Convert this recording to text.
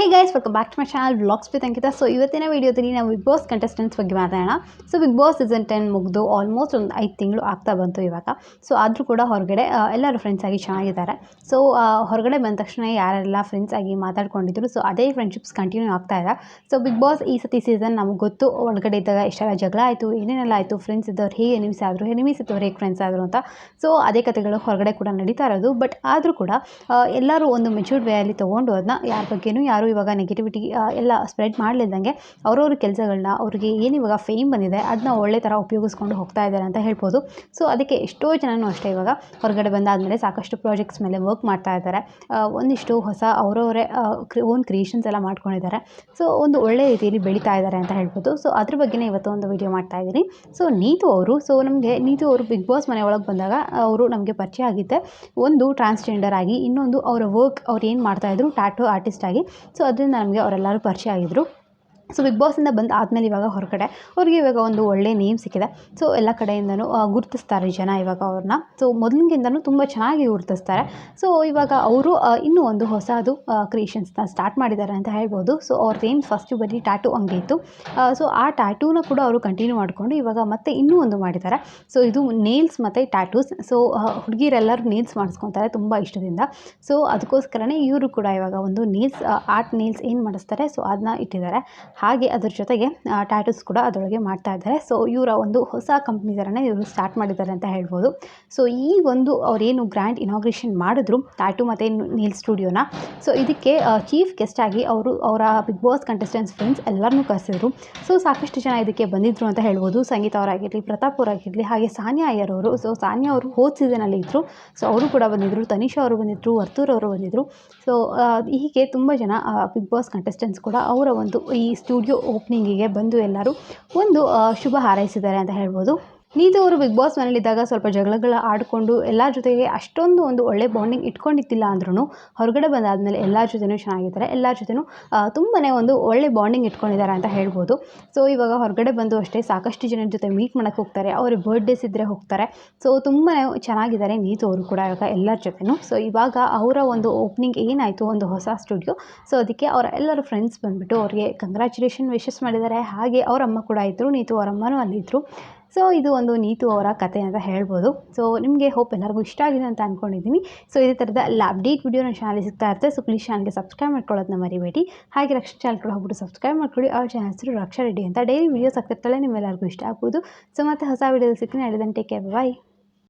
Hey guys, welcome back to my channel Vlogs with Ankita. So ಇವತ್ತಿನ ವಿಡಿಯೋದಲ್ಲಿ ನಾವು big boss contestants ಬಗ್ಗೆ ಮಾತಾಡೋಣ. ಸೊ ಬಿಗ್ ಬಾಸ್ ಸೀಸನ್ 10 ಮುಗಿದು ಆಲ್ಮೋಸ್ಟ್ ಒಂದು 5 ತಿಂಗಳು ಆಗ್ತಾ ಬಂತು ಇವಾಗ. ಸೊ ಆದರೂ ಕೂಡ ಹೊರಗಡೆ ಎಲ್ಲರೂ ಫ್ರೆಂಡ್ಸ್ ಆಗಿ ಚೆನ್ನಾಗಿದ್ದಾರೆ. ಸೊ ಹೊರಗಡೆ ಬಂದ ತಕ್ಷಣ ಯಾರೆಲ್ಲ ಫ್ರೆಂಡ್ಸ್ ಆಗಿ ಮಾತಾಡ್ಕೊಂಡಿದ್ರು, ಸೊ ಅದೇ ಫ್ರೆಂಡ್ಶಿಪ್ಸ್ ಕಂಟಿನ್ಯೂ ಆಗ್ತಾ ಇದೆ. ಸೊ ಬಿಗ್ ಬಾಸ್ ಈ ಸತಿ ಸೀಸನ್ ನಮಗೆ ಗೊತ್ತು, ಒಳಗಡೆ ಇದ್ದಾಗ ಎಷ್ಟೆಲ್ಲ ಜಗಳ ಆಯಿತು, ಏನೇನೆಲ್ಲ ಆಯಿತು, ಫ್ರೆಂಡ್ಸ್ ಇದ್ದವ್ರು ಹೇಗೆ ಎನಿಮಿಸ್ ಆದರು, ಎನಿಮಿಸ್ ಇದ್ದವ್ರು ಹೇಗೆ ಫ್ರೆಂಡ್ಸ್ ಆದರು ಅಂತ. ಸೊ ಅದೇ ಕಥೆಗಳು ಹೊರಗಡೆ ಕೂಡ ನಡೀತಾ ಇರೋದು. ಬಟ್ ಆದರೂ ಕೂಡ ಎಲ್ಲರೂ ಒಂದು ಮೆಚೂರ್ಡ್ ವೇಯಲ್ಲಿ ತೊಗೊಂಡು ಅದನ್ನ ಯಾರ ಬಗ್ಗೆನೂ ಯಾರು ಇವಾಗ ನೆಗೆಟಿವಿಟಿ ಎಲ್ಲ ಸ್ಪ್ರೆಡ್ ಮಾಡಲಿದ್ದಂಗೆ ಅವ್ರವ್ರ ಕೆಲಸಗಳನ್ನ, ಅವ್ರಿಗೆ ಏನು ಇವಾಗ ಫೇಮ್ ಬಂದಿದೆ ಅದನ್ನ ಒಳ್ಳೆ ಥರ ಉಪಯೋಗಿಸ್ಕೊಂಡು ಹೋಗ್ತಾ ಇದ್ದಾರೆ ಅಂತ ಹೇಳ್ಬೋದು. ಸೊ ಅದಕ್ಕೆ ಎಷ್ಟೋ ಜನನೂ ಅಷ್ಟೇ ಇವಾಗ ಹೊರಗಡೆ ಬಂದಾದಮೇಲೆ ಸಾಕಷ್ಟು ಪ್ರಾಜೆಕ್ಟ್ಸ್ ಮೇಲೆ ವರ್ಕ್ ಮಾಡ್ತಾ ಇದ್ದಾರೆ. ಒಂದಿಷ್ಟು ಹೊಸ ಅವರವರೇ ಓನ್ ಕ್ರಿಯೇಷನ್ಸ್ ಎಲ್ಲ ಮಾಡ್ಕೊಂಡಿದ್ದಾರೆ. ಸೊ ಒಂದು ಒಳ್ಳೆ ರೀತಿಯಲ್ಲಿ ಬೆಳೀತಾ ಇದ್ದಾರೆ ಅಂತ ಹೇಳ್ಬೋದು. ಸೊ ಅದ್ರ ಬಗ್ಗೆನೇ ಇವತ್ತು ಒಂದು ವಿಡಿಯೋ ಮಾಡ್ತಾ ಇದ್ದೀನಿ. ಸೊ ನೀತು ಅವರು ಬಿಗ್ ಬಾಸ್ ಮನೆ ಒಳಗೆ ಬಂದಾಗ ಅವರು ನಮಗೆ ಪರಿಚಯ ಆಗಿದ್ದೆ ಒಂದು ಟ್ರಾನ್ಸ್ಜೆಂಡರ್ ಆಗಿ, ಇನ್ನೊಂದು ಅವರ ವರ್ಕ್ ಅವ್ರು ಏನು ಮಾಡ್ತಾಯಿದ್ರು ಟ್ಯಾಟೂ ಆರ್ಟಿಸ್ಟ್ ಆಗಿ. ಸೊ ಅದರಿಂದ ನಮಗೆ ಅವರೆಲ್ಲರೂ ಪರಿಚಯ ಆಗಿದ್ದರು. ಸೊ ಬಿಗ್ ಬಾಸಿಂದ ಬಂದು ಆದಮೇಲೆ ಇವಾಗ ಹೊರಗಡೆ ಅವ್ರಿಗೆ ಇವಾಗ ಒಂದು ಒಳ್ಳೆ ನೇಮ್ ಸಿಕ್ಕಿದೆ. ಸೊ ಎಲ್ಲ ಕಡೆಯಿಂದನೂ ಗುರುತಿಸ್ತಾರೆ ಜನ ಇವಾಗ ಅವ್ರನ್ನ. ಸೊ ಮೊದಲಿಗಿಂತನೂ ತುಂಬ ಚೆನ್ನಾಗಿ ಗುರುತಿಸ್ತಾರೆ. ಸೊ ಇವಾಗ ಅವರು ಇನ್ನೂ ಒಂದು ಹೊಸದು ಕ್ರಿಯೇಷನ್ಸ್ನ ಸ್ಟಾರ್ಟ್ ಮಾಡಿದ್ದಾರೆ ಅಂತ ಹೇಳ್ಬೋದು. ಸೊ ಅವ್ರದ್ದೇನು ಫಸ್ಟು ಬರೀ ಟ್ಯಾಟೂ ಅಂಗಡಿ ಇತ್ತು. ಸೊ ಆ ಟ್ಯಾಟೂನ ಕೂಡ ಅವರು ಕಂಟಿನ್ಯೂ ಮಾಡಿಕೊಂಡು ಇವಾಗ ಮತ್ತೆ ಇನ್ನೂ ಒಂದು ಮಾಡಿದ್ದಾರೆ. ಸೊ ಇದು ನೇಲ್ಸ್ ಮತ್ತು ಟ್ಯಾಟೂಸ್. ಸೊ ಹುಡುಗಿರೆಲ್ಲರೂ ನೇಲ್ಸ್ ಮಾಡಿಸ್ಕೊತಾರೆ ತುಂಬ ಇಷ್ಟದಿಂದ. ಸೊ ಅದಕ್ಕೋಸ್ಕರನೇ ಇವರು ಕೂಡ ಇವಾಗ ಒಂದು ನೇಲ್ಸ್ ಆರ್ಟ್ ನೇಲ್ಸ್ ಏನು ಮಾಡಿಸ್ತಾರೆ, ಸೊ ಅದನ್ನ ಇಟ್ಟಿದ್ದಾರೆ. ಹಾಗೆ ಅದ್ರ ಜೊತೆಗೆ ಟ್ಯಾಟೂಸ್ ಕೂಡ ಅದರೊಳಗೆ ಮಾಡ್ತಾ ಇದ್ದಾರೆ. ಸೊ ಇವರ ಒಂದು ಹೊಸ ಕಂಪ್ನಿ ಥರನೇ ಇವರು ಸ್ಟಾರ್ಟ್ ಮಾಡಿದ್ದಾರೆ ಅಂತ ಹೇಳ್ಬೋದು. ಸೊ ಈ ಒಂದು ಅವರೇನು ಗ್ರ್ಯಾಂಡ್ ಇನಾಗ್ರೇಷನ್ ಮಾಡಿದ್ರು ಟ್ಯಾಟೂ ಮತ್ತು ನೇಲ್ ಸ್ಟುಡಿಯೋನ, ಸೊ ಇದಕ್ಕೆ ಚೀಫ್ ಗೆಸ್ಟ್ ಆಗಿ ಅವರ ಬಿಗ್ ಬಾಸ್ ಕಂಟೆಸ್ಟೆಂಟ್ಸ್ ಫ್ರೆಂಡ್ಸ್ ಎಲ್ಲರನ್ನೂ ಕರೆಸಿದ್ರು. ಸೊ ಸಾಕಷ್ಟು ಜನ ಇದಕ್ಕೆ ಬಂದಿದ್ದರು ಅಂತ ಹೇಳ್ಬೋದು. ಸಂಗೀತ ಅವರಾಗಿರಲಿ, ಪ್ರತಾಪ್ ಅವರಾಗಿರಲಿ, ಹಾಗೆ ಸಾನಿಯಾ ಅಯ್ಯರ್ ಅವರು. ಸೊ ಸಾನಿಯಾ ಅವರು ಹೋದ ಸೀಸನಲ್ಲಿ ಇದ್ದರು. ಸೊ ಅವರು ಕೂಡ ಬಂದಿದ್ದರು. ತನಿಷಾ ಅವರು ಬಂದಿದ್ದರು, ವರ್ತೂರ್ ಅವರು ಬಂದಿದ್ದರು. ಸೊ ಹೀಗೆ ತುಂಬ ಜನ ಬಿಗ್ ಬಾಸ್ ಕಂಟೆಸ್ಟೆಂಟ್ಸ್ ಕೂಡ ಅವರ ಒಂದು ಈ ಸ್ಟುಡಿಯೋ ಓಪನಿಂಗಿಗೆ ಬಂದು ಎಲ್ಲರೂ ಒಂದು ಶುಭ ಹಾರೈಸಿದ್ದಾರೆ ಅಂತ ಹೇಳ್ಬೋದು. ನೀತು ಅವರು ಬಿಗ್ ಬಾಸ್ ಮನೇಲಿದ್ದಾಗ ಸ್ವಲ್ಪ ಜಗಳಗಳು ಆಡಿಕೊಂಡು ಎಲ್ಲರ ಜೊತೆಗೆ ಅಷ್ಟೊಂದು ಒಂದು ಒಳ್ಳೆ ಬಾಂಡಿಂಗ್ ಇಟ್ಕೊಂಡಿದ್ದಿಲ್ಲ ಅಂದ್ರೂ ಹೊರಗಡೆ ಬಂದಾದಮೇಲೆ ಎಲ್ಲರ ಜೊತೆನೂ ಚೆನ್ನಾಗಿದ್ದಾರೆ. ಎಲ್ಲರ ಜೊತೆನೂ ತುಂಬಾ ಒಂದು ಒಳ್ಳೆ ಬಾಂಡಿಂಗ್ ಇಟ್ಕೊಂಡಿದ್ದಾರೆ ಅಂತ ಹೇಳ್ಬೋದು. ಸೊ ಇವಾಗ ಹೊರಗಡೆ ಬಂದು ಅಷ್ಟೇ ಸಾಕಷ್ಟು ಜನರ ಜೊತೆ ಮೀಟ್ ಮಾಡೋಕ್ಕೆ ಹೋಗ್ತಾರೆ. ಅವ್ರ ಬರ್ಡೇಸ್ ಇದ್ದರೆ ಹೋಗ್ತಾರೆ. ಸೊ ತುಂಬಾ ಚೆನ್ನಾಗಿದ್ದಾರೆ ನೀತು ಅವರು ಕೂಡ ಇವಾಗ ಎಲ್ಲರ ಜೊತೆನೂ. ಸೊ ಇವಾಗ ಅವರ ಒಂದು ಓಪನಿಂಗ್ ಏನಾಯಿತು, ಒಂದು ಹೊಸ ಸ್ಟುಡಿಯೋ, ಸೊ ಅದಕ್ಕೆ ಅವರ ಎಲ್ಲರ ಫ್ರೆಂಡ್ಸ್ ಬಂದುಬಿಟ್ಟು ಅವ್ರಿಗೆ ಕಂಗ್ರ್ಯಾಚುಲೇಷನ್ ವಿಶಸ್ ಮಾಡಿದ್ದಾರೆ. ಹಾಗೆ ಅವ್ರ ಅಮ್ಮ ಕೂಡ ಇದ್ದರು, ನೀತು ಅವರ ಅಮ್ಮನೂ ಅಲ್ಲಿದ್ದರು. ಸೊ ಇದು ಒಂದು ನೀತು ಅವರ ಕತೆ ಅಂತ ಹೇಳ್ಬೋದು. ಸೊ ನಿಮಗೆ ಹೋಪ್ ಎಲ್ಲರಿಗೂ ಇಷ್ಟ ಆಗಿದೆ ಅಂತ ಅಂದ್ಕೊಂಡಿದ್ದೀನಿ. ಸೊ ಇದೇ ಥರದ ಎಲ್ಲ ಅಪ್ಡೇಟ್ ವಿಡಿಯೋ ನನ್ನ ಚಾನಲ್ ಸಿಗ್ತಾ ಇರುತ್ತೆ. ಸೊ ಪ್ಲೀಸ್ ಚಾನಲ್ಗೆ ಸಬ್ಸ್ಕ್ರೈಬ್ ಮಾಡ್ಕೊಳ್ಳೋದನ್ನ ಮರಿಬೇಡಿ. ಹಾಗೆ ರಕ್ಷಾ ಚಾನಲ್ ಕೂಡ ಹೋಗ್ಬಿಟ್ಟು ಸಬ್ಸ್ಕ್ರೈಬ್ ಮಾಡ್ಕೊಳ್ಳಿ. ಅವ್ರ ಚಾನಲ್ ಹೆಸರು ರಕ್ಷಾ ರೆಡ್ಡಿ ಅಂತ. ಡೈಲಿ ವೀಡಿಯೋಸ್ ಆಗ್ತಿರ್ತಾಳೆ, ನಿಮ್ಮೆಲ್ಲರಿಗೂ ಇಷ್ಟ ಆಗ್ಬೋದು. ಸೊ ಮತ್ತೆ ಹೊಸ ವೀಡಿಯೋದಲ್ಲಿ ಸಿಗ್ತೀನಿ. ಹೇಳಿದಂತೆ ಟೇಕ್ ಕೇರ್, ಬಾಯ್.